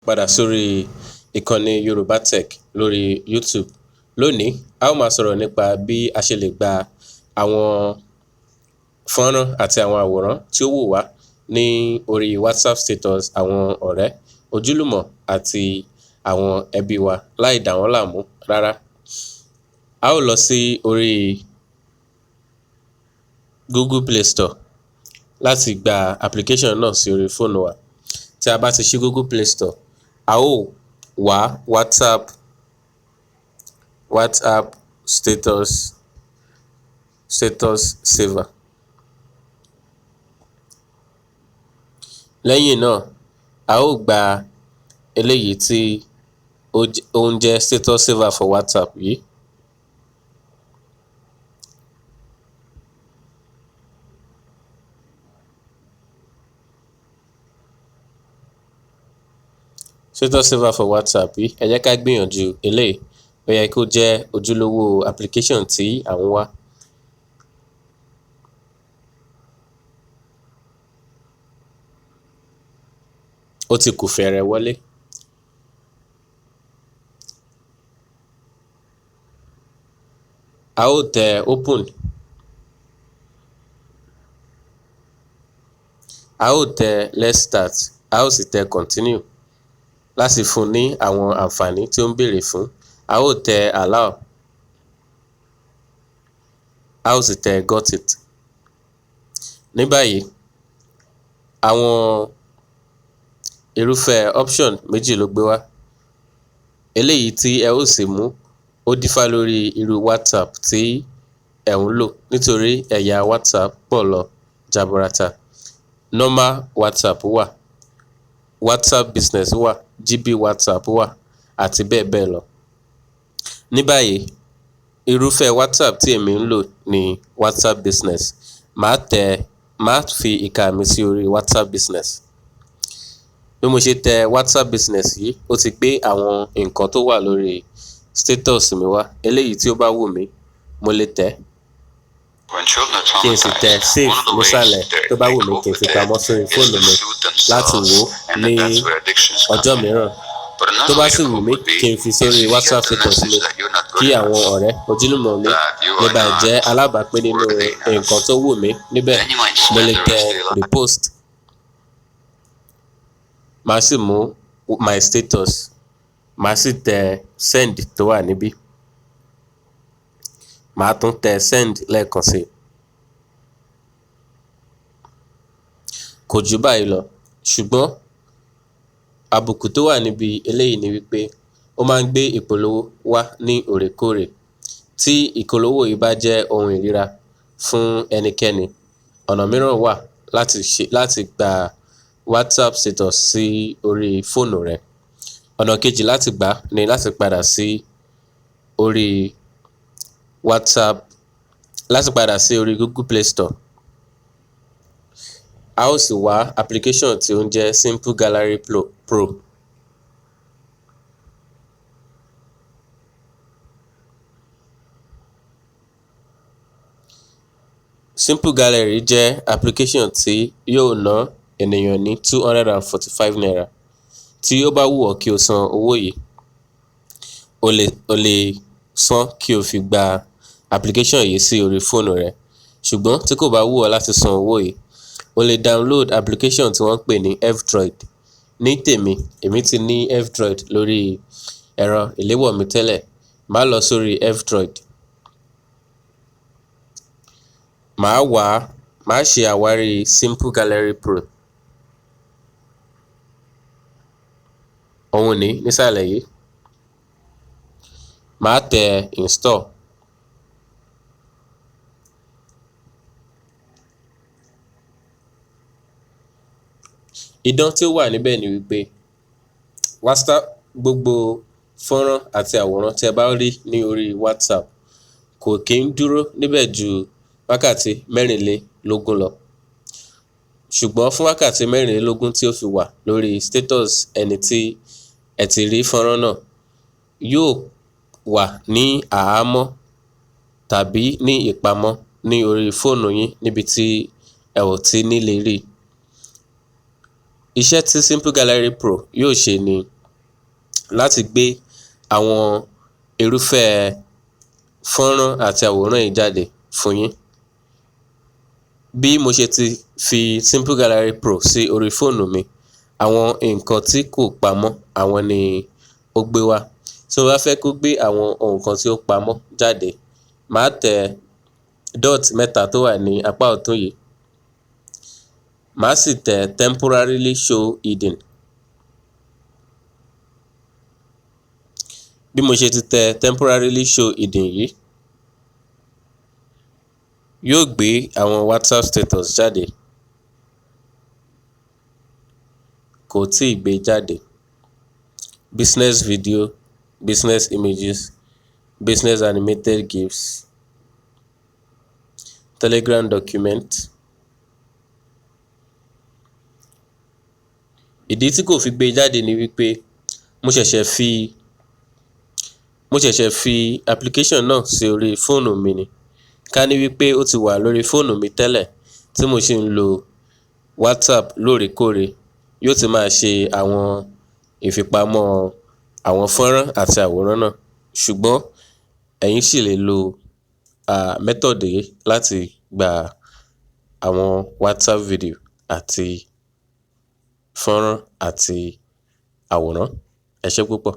Padà sórí ìkànnì Yoruba Tech lórí YouTube. Lónìí, a ó máa sọ̀rọ̀ nípa bí a ṣe lè gba àwọn fọ́nrán àti àwọn àwòrán tí ó wù wá ní orí WhatsApp status àwọn ọ̀rẹ́, ojúlùmọ̀ àti àwọn ẹbí wa láì dà wọ́n láàmú rárá. A ó lọ sí orí Google Play Store láti gba application náà sí orí fóònù wa. Tí a bá ti ṣí Google Play Store, a ó wá WhatsApp status saver. Lẹ́yìn náà, a ó gba eléyìí tí ó ń jẹ́ status saver for WhatsApp yìí. Status saver for WhatsApp yìí, ẹ jẹ́ ká gbìyànjú eléyìí, ó yẹ kó jẹ́ ojúlówó application tí à ń wá. Ó ti kù fẹ̀rẹ̀ wọlé. A ó tẹ open. A ó tẹ let's start. A ó sì tẹ continue láti fún ní àwọn àǹfààní tí ó ń béèrè fún. A ó tẹ allow. A ó sì tẹ got it. Ní báyìí, àwọn irúfẹ́ option méjì ló gbé wá. Eléyìí tí ẹ ó sì mú ó dífá lórí irú WhatsApp tí ẹ ń lò, nítorí ẹ̀yà WhatsApp pọ̀ lọ jaburata. Normal WhatsApp wà, WhatsApp business wà, GB WhatsApp wà àti bẹ́ẹ̀ bẹ́ẹ̀ lọ. Ní báyìí, irúfẹ́ WhatsApp tí èmi ń lò ní WhatsApp business. Màá fi ìka mi sí orí WhatsApp business. Bí mo ṣe tẹ WhatsApp business yìí, ó ti gbé àwọn nǹkan tó wà lórí status mi wá. Eléyìí tí ó bá wù mí, mo lè tẹ̀ kí n sì tẹ save nísàlẹ̀ tó bá wù mí kí n fi pamọ́ sórí fóònù mi láti wò ó ní ọjọ́ mìíràn. Tó bá sì wù mí kí n fi sórí WhatsApp status mi kí àwọn ọ̀rẹ́, ojúlùmọ̀ mi lè bá jẹ́ alábàápín nínú nǹkan tó wù mí níbẹ̀. Mo lè tẹ repost. Màá sì mú my status. Màá sì tẹ send tó wà níbí. Màá tún tẹ send lẹ́ẹ̀kan sí. Kò jù báyìí lọ. Ṣùgbọ́n àbùkù tó wà níbi eléyìí ni wípé ó máa ń gbé ìpolówó wá ní òrèkóòrè. Tí ìpolówó yìí bá jẹ́ ohun ìríra fún ẹnikẹ́ni, ọ̀nà mìíràn wà láti gba WhatsApp status sí orí fóònù rẹ. Ọ̀nà kejì láti gbà ni láti padà sí orí Google Play Store. A ó sì wá application tí ó ń jẹ́ Simple Gallery Pro. Simple Gallery jẹ́ application tí yóò ná ènìyàn ní 245 naira. Tí ó bá wù ọ́ kí o san owó yìí, o lè san kí o fi gba application yìí sí orí fóònù rẹ. Ṣùgbọ́n tí kò bá wù ọ́ láti san owó yìí, o lè download application tí wọ́n ń pè ní F-Droid. Ní tèmi, èmi ti ní F-Droid lórí ẹ̀rọ ìléwọ́ mi tẹ́lẹ̀. Màá lọ sórí F-Droid. Màá ṣe àwárí Simple Gallery Pro. Òun ní nísàlẹ̀ yìí. Màá tẹ install. Ìdán tí ó wà níbẹ̀ ni wípé WhatsApp, gbogbo fọ́nrán àti àwòrán tí ẹ bá rí ní orí WhatsApp kò kí ń dúró níbẹ̀ ju wákàtí 24 lọ. Ṣùgbọ́n fún wákàtí 24 tí ó fi wà lórí status ẹni tí ẹ ti rí fọ́nrán náà, yóò wà ní àhámọ́ tàbí ní ìpamọ́ ní orí fóònù yín níbi tí ẹ ò ti ní lè rí. Iṣẹ́ tí Simple Gallery Pro yóò ṣe ni láti gbé àwọn irúfẹ́ fọ́nrán àti àwòrán yìí jáde fún yín. Bí mo ṣe ti fi Simple Gallery Pro sí orí fóònù mi, àwọn nǹkan tí kò pamọ́ àwọn ni ó gbé wá. Tí mo bá fẹ́ kó gbé àwọn nǹkan tí ó pamọ́ jáde, màá tẹ dot mẹ́ta tó wà ní apá ọ̀tún yìí, màá sì tẹ temporarily show hidden. Bí mo ṣe ti tẹ temporarily show hidden yìí, yóò gbé àwọn WhatsApp status jáde. Kò tíì gbé jáde. Business video, business images, business animated GIFs, Telegram document. Ìdí tí kò fi gbé jáde ni wípé mo ṣẹ̀ṣẹ̀ fi application náà sí orí fóònù mi ni. Ká ní wípé ó ti wà lórí fóònù mi tẹ́lẹ̀ tí mo ṣì ń lo WhatsApp lóòrèkóòrè, yóò ti máa ṣe àwọn ìfipamọ́ àwọn fọ́nrán àti àwòrán náà. Ṣùgbọ́n ẹ̀yin sì lè lo method yìí láti gba àwọn WhatsApp video àti fọ́nrán àti àwòrán. Ẹ ṣé púpọ̀.